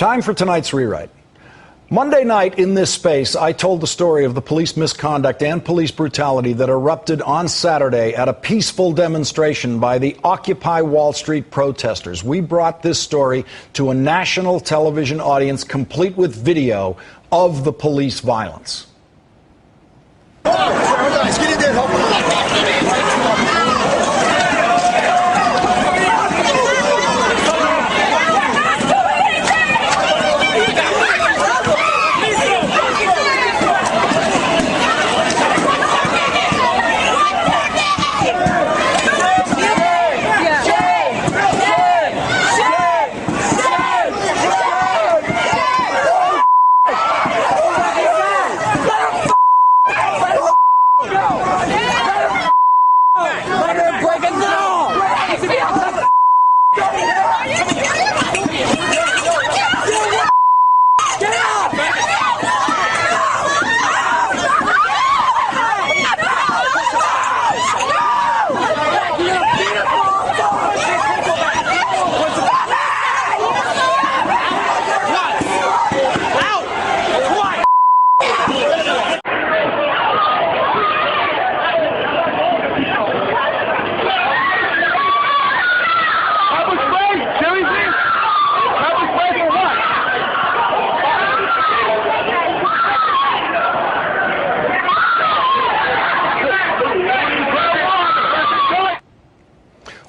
Time for tonight's rewrite. Monday night in this space, I told the story of the police misconduct and police brutality that erupted on Saturday at a peaceful demonstration by the Occupy Wall Street protesters. We brought this story to a national television audience, complete with video of the police violence.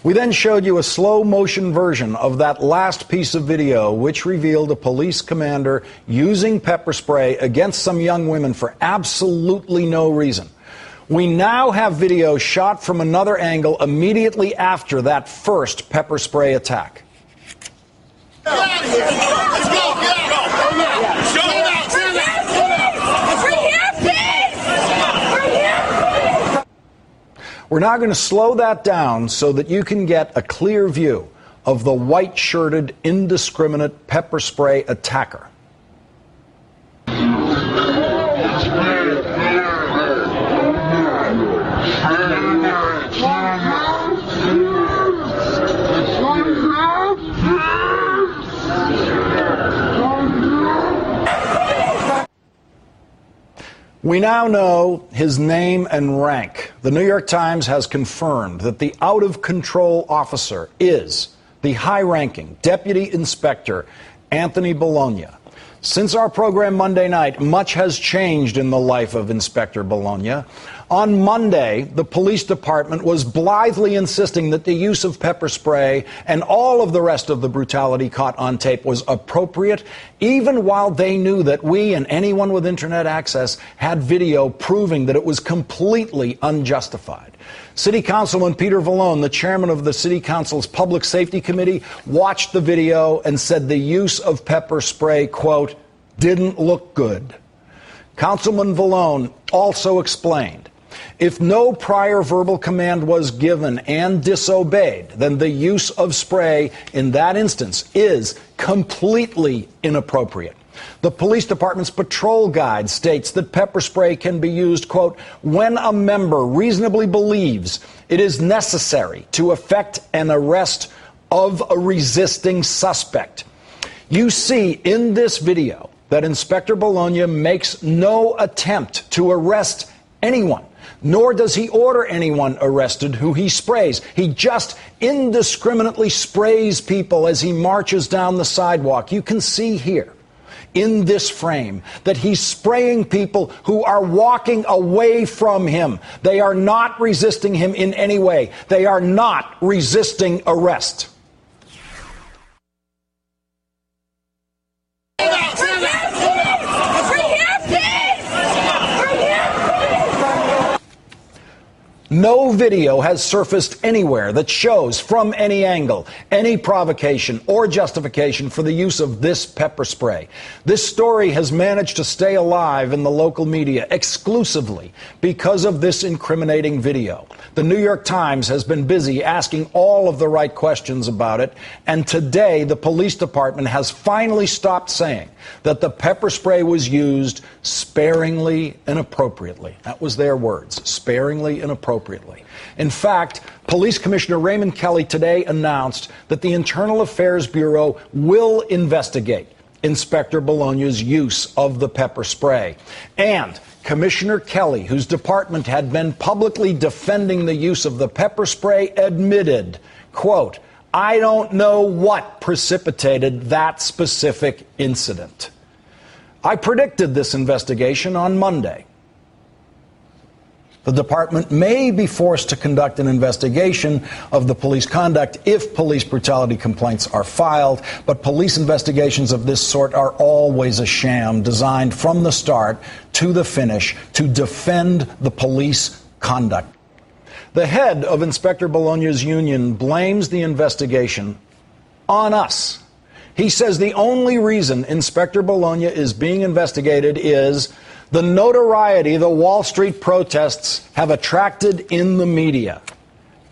We then showed you a slow-motion version of that last piece of video, which revealed a police commander using pepper spray against some young women for absolutely no reason. We now have video shot from another angle immediately after that first pepper spray attack. Get out of here. Let's go. Get out. We're now going to slow that down so that you can get a clear view of the white-shirted, indiscriminate pepper spray attacker. We now know his name and rank. The New York Times has confirmed that the out-of-control officer is the high-ranking Deputy Inspector Anthony Bologna. Since our program Monday night, much has changed in the life of Inspector Bologna. On Monday, the police department was blithely insisting that the use of pepper spray and all of the rest of the brutality caught on tape was appropriate, even while they knew that we and anyone with internet access had video proving that it was completely unjustified. City Councilman Peter Vallone, the chairman of the City Council's Public Safety Committee, watched the video and said the use of pepper spray, quote, didn't look good. Councilman Vallone also explained, if no prior verbal command was given and disobeyed, then the use of spray in that instance is completely inappropriate. The police department's patrol guide states that pepper spray can be used, quote, when a member reasonably believes it is necessary to effect an arrest of a resisting suspect. You see in this video that Inspector Bologna makes no attempt to arrest anyone, nor does he order anyone arrested who he sprays. He just indiscriminately sprays people as he marches down the sidewalk. You can see here in this frame that he's spraying people who are walking away from him. They are not resisting him in any way. They are not resisting arrest. No video has surfaced anywhere that shows from any angle any provocation or justification for the use of this pepper spray. This story has managed to stay alive in the local media exclusively because of this incriminating video. The New York Times has been busy asking all of the right questions about it, and today the police department has finally stopped saying that the pepper spray was used sparingly and appropriately. That was their words, sparingly and appropriately. In fact, Police Commissioner Raymond Kelly today announced that the Internal Affairs Bureau will investigate Inspector Bologna's use of the pepper spray. And Commissioner Kelly, whose department had been publicly defending the use of the pepper spray, admitted, quote, "I don't know what precipitated that specific incident. I predicted this investigation on Monday. The department may be forced to conduct an investigation of the police conduct if police brutality complaints are filed, but police investigations of this sort are always a sham designed from the start to the finish to defend the police conduct." The head of Inspector Bologna's union blames the investigation on us. He says the only reason Inspector Bologna is being investigated is the notoriety the Wall Street protests have attracted in the media.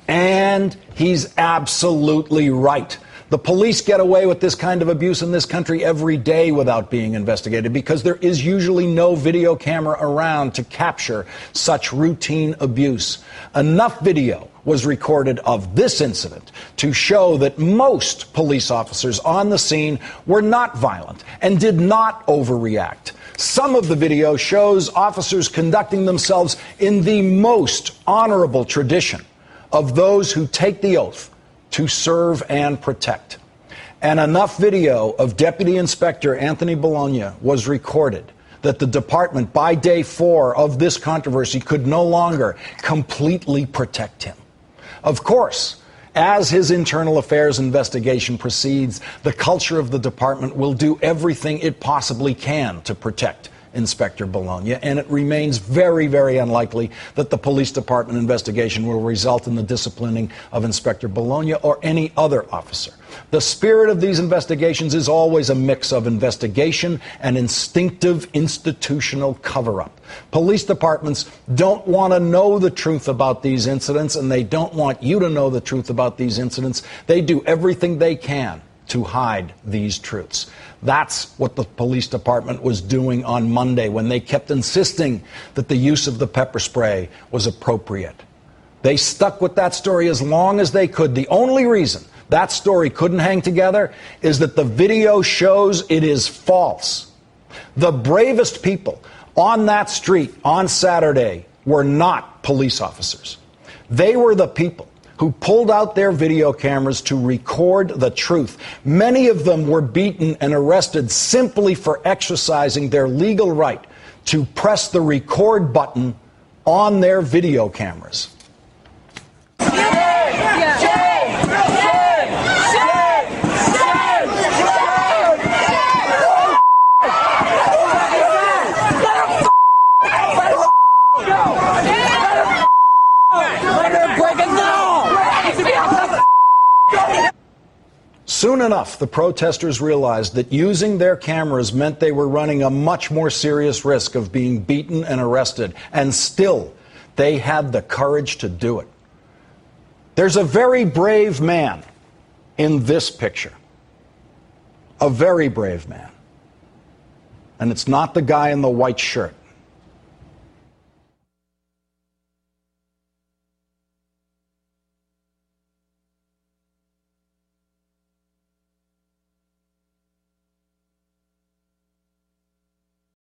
And he's absolutely right. The police get away with this kind of abuse in this country every day without being investigated because there is usually no video camera around to capture such routine abuse. Enough video was recorded of this incident to show that most police officers on the scene were not violent and did not overreact. Some of the video shows officers conducting themselves in the most honorable tradition of those who take the oath to serve and protect. And enough video of Deputy Inspector Anthony Bologna was recorded that the department, by day 4 of this controversy, could no longer completely protect him. Of course, as his internal affairs investigation proceeds, the culture of the department will do everything it possibly can to protect Inspector Bologna, and it remains very, very unlikely that the police department investigation will result in the disciplining of Inspector Bologna or any other officer. The spirit of these investigations is always a mix of investigation and instinctive institutional cover-up. Police departments don't want to know the truth about these incidents, and they don't want you to know the truth about these incidents. They do everything they can to hide these truths. That's what the police department was doing on Monday when they kept insisting that the use of the pepper spray was appropriate. They stuck with that story as long as they could. The only reason that story couldn't hang together is that the video shows it is false. The bravest people on that street on Saturday were not police officers. They were the people who pulled out their video cameras to record the truth. Many of them were beaten and arrested simply for exercising their legal right to press the record button on their video cameras. Soon enough, the protesters realized that using their cameras meant they were running a much more serious risk of being beaten and arrested, and still, they had the courage to do it. There's a very brave man in this picture. A very brave man. And it's not the guy in the white shirt.